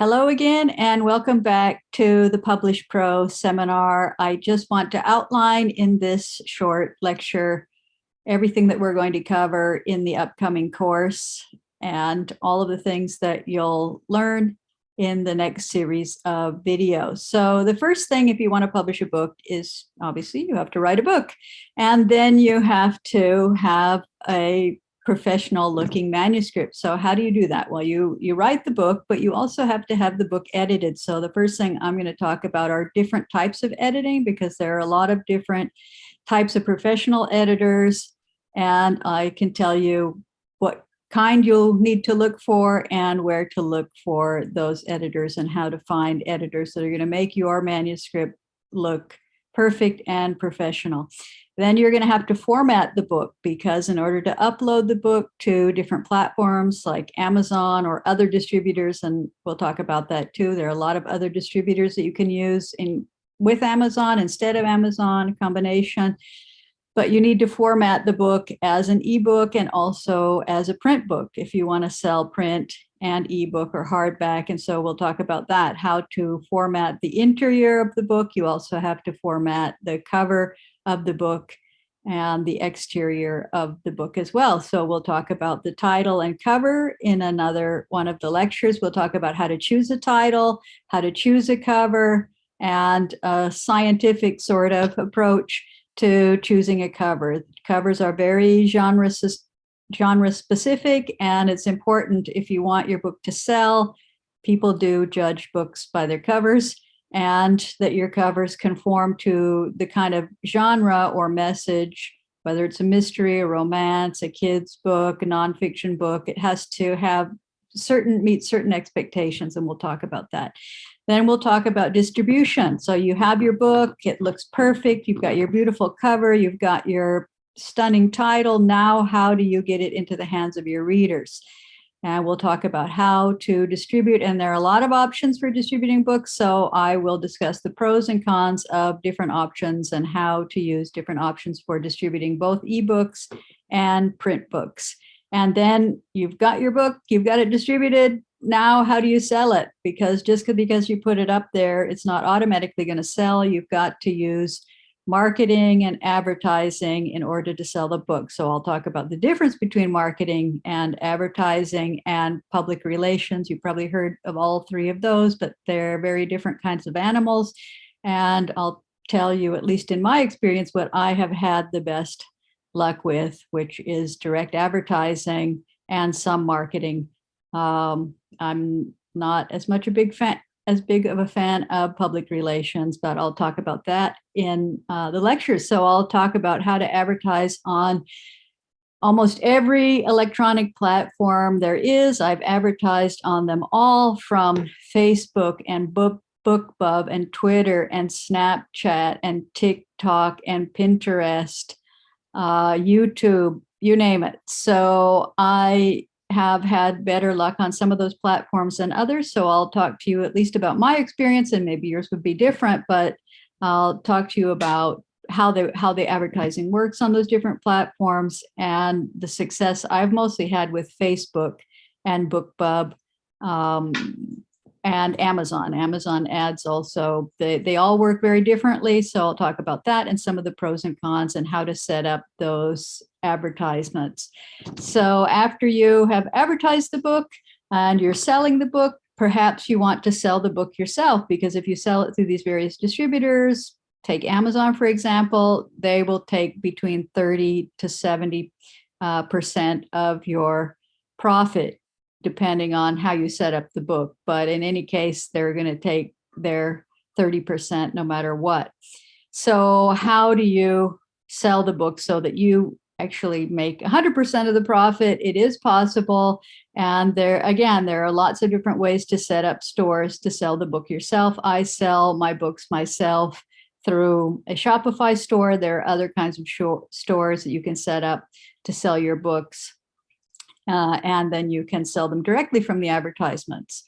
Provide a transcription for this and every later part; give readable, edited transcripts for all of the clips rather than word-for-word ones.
Hello again, and welcome back to the Publish Pro seminar. I just want to outline in this short lecture everything that we're going to cover in the upcoming course and all of the things that you'll learn in the next series of videos. So the first thing, if you want to publish a book, is obviously you have to write a book, and then you have to have a professional looking manuscript. So how do you do that? Well, you write the book, but you also have to have the book edited. So the first thing I'm going to talk about are different types of editing, because there are a lot of different types of professional editors, and I can tell you what kind you'll need to look for and where to look for those editors and how to find editors that are going to make your manuscript look perfect and professional. Then you're going to have to format the book, because in order to upload the book to different platforms like Amazon or other distributors, and we'll talk about that too, there are a lot of other distributors that you can use with Amazon, instead of Amazon, a combination. But you need to format the book as an ebook and also as a print book if you want to sell print and ebook or hardback. And so we'll talk about that, how to format the interior of the book. You also have to format the cover of the book and the exterior of the book as well. So we'll talk about the title and cover in another one of the lectures. We'll talk about how to choose a title, how to choose a cover, and a scientific sort of approach to choosing a cover. Covers are very genre specific, and it's important if you want your book to sell. People do judge books by their covers, and that your covers conform to the kind of genre or message, whether it's a mystery, a romance, a kid's book, a nonfiction book. It has to have meet certain expectations, and we'll talk about that. Then we'll talk about distribution. So you have your book, it looks perfect, you've got your beautiful cover, you've got your stunning title. Now, how do you get it into the hands of your readers? And we'll talk about how to distribute. And there are a lot of options for distributing books. So I will discuss the pros and cons of different options and how to use different options for distributing both ebooks and print books. And then you've got your book, you've got it distributed. Now, how do you sell it? Because just because you put it up there, it's not automatically going to sell. You've got to use marketing and advertising in order to sell the book. So I'll talk about the difference between marketing and advertising and public relations. You've probably heard of all three of those, but they're very different kinds of animals. And I'll tell you, at least in my experience, what I have had the best luck with, which is direct advertising and some marketing. I'm not as much as big of a fan of public relations, but I'll talk about that in the lectures. So I'll talk about how to advertise on almost every electronic platform there is. I've advertised on them all, from Facebook and BookBub and Twitter and Snapchat and TikTok and Pinterest, YouTube, you name it. So I have had better luck on some of those platforms than others. So I'll talk to you at least about my experience, and maybe yours would be different, but I'll talk to you about how the advertising works on those different platforms and the success I've mostly had with Facebook and BookBub, and Amazon ads also. They all work very differently. So I'll talk about that and some of the pros and cons and how to set up those advertisements. So after you have advertised the book and you're selling the book, perhaps you want to sell the book yourself, because if you sell it through these various distributors, take Amazon, for example, they will take between 30 to 70% of your profit, depending on how you set up the book. But in any case, they're going to take their 30% no matter what. So how do you sell the book so that you actually make 100% of the profit? It is possible. And there are lots of different ways to set up stores to sell the book yourself. I sell my books myself through a Shopify store. There are other kinds of stores that you can set up to sell your books. And then you can sell them directly from the advertisements.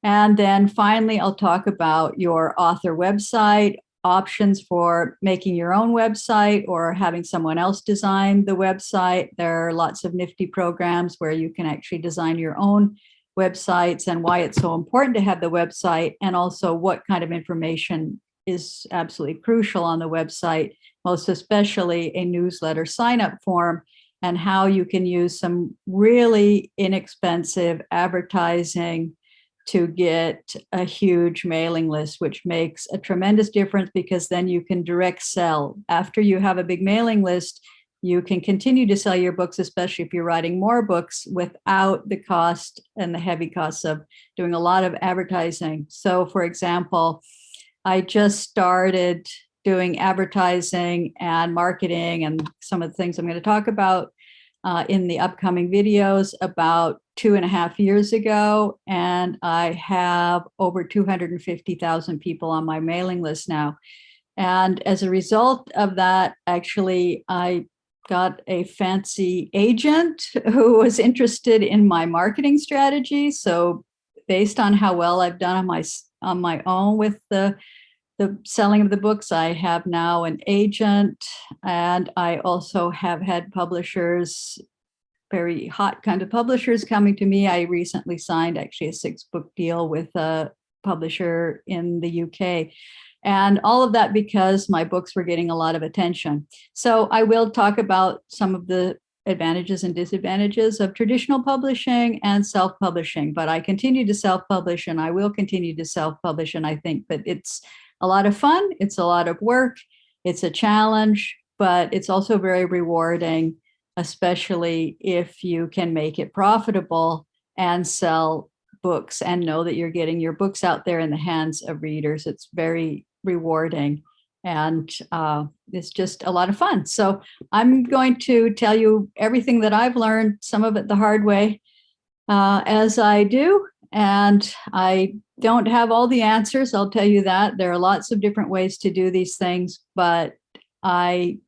And then finally, I'll talk about your author website, options for making your own website or having someone else design the website. There are lots of nifty programs where you can actually design your own websites and why it's so important to have the website, and also what kind of information is absolutely crucial on the website, most especially a newsletter sign-up form, and how you can use some really inexpensive advertising to get a huge mailing list, which makes a tremendous difference, because then you can direct sell. After you have a big mailing list, you can continue to sell your books, especially if you're writing more books, without the cost and the heavy costs of doing a lot of advertising. So, for example, I just started doing advertising and marketing and some of the things I'm going to talk about in the upcoming videos about 2.5 years ago. And I have over 250,000 people on my mailing list now. And as a result of that, actually, I got a fancy agent who was interested in my marketing strategy. So based on how well I've done on my own with the selling of the books, I have now an agent, and I also have had publishers, very hot kind of publishers, coming to me. I recently signed actually a 6-book deal with a publisher in the UK. And all of that because my books were getting a lot of attention. So I will talk about some of the advantages and disadvantages of traditional publishing and self-publishing, but I continue to self-publish, and I will continue to self-publish. And I think that it's a lot of fun. It's a lot of work. It's a challenge, but it's also very rewarding, especially if you can make it profitable and sell books and know that you're getting your books out there in the hands of readers. It's very rewarding, and it's just a lot of fun. So I'm going to tell you everything that I've learned, some of it the hard way, as I do. And I don't have all the answers, I'll tell you that. There are lots of different ways to do these things, but I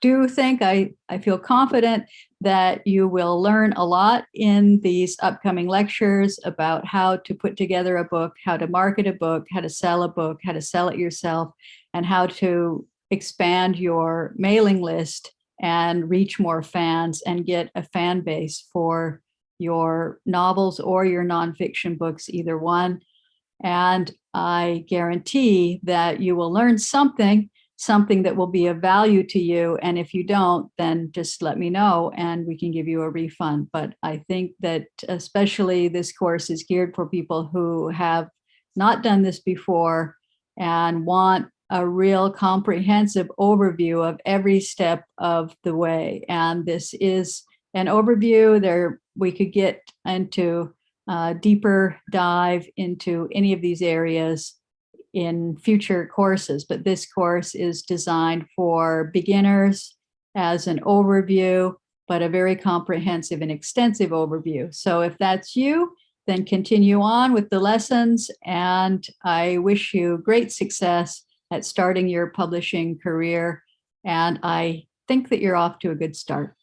do think I feel confident that you will learn a lot in these upcoming lectures about how to put together a book, how to market a book, how to sell a book, how to sell it yourself, and how to expand your mailing list and reach more fans and get a fan base for your novels or your nonfiction books, either one. And I guarantee that you will learn something that will be of value to you. And if you don't, then just let me know and we can give you a refund. But I think that especially this course is geared for people who have not done this before and want a real comprehensive overview of every step of the way. And this is an overview. There, we could get into a deeper dive into any of these areas in future courses, but this course is designed for beginners as an overview, but a very comprehensive and extensive overview. So if that's you, then continue on with the lessons, and I wish you great success at starting your publishing career, and I think that you're off to a good start.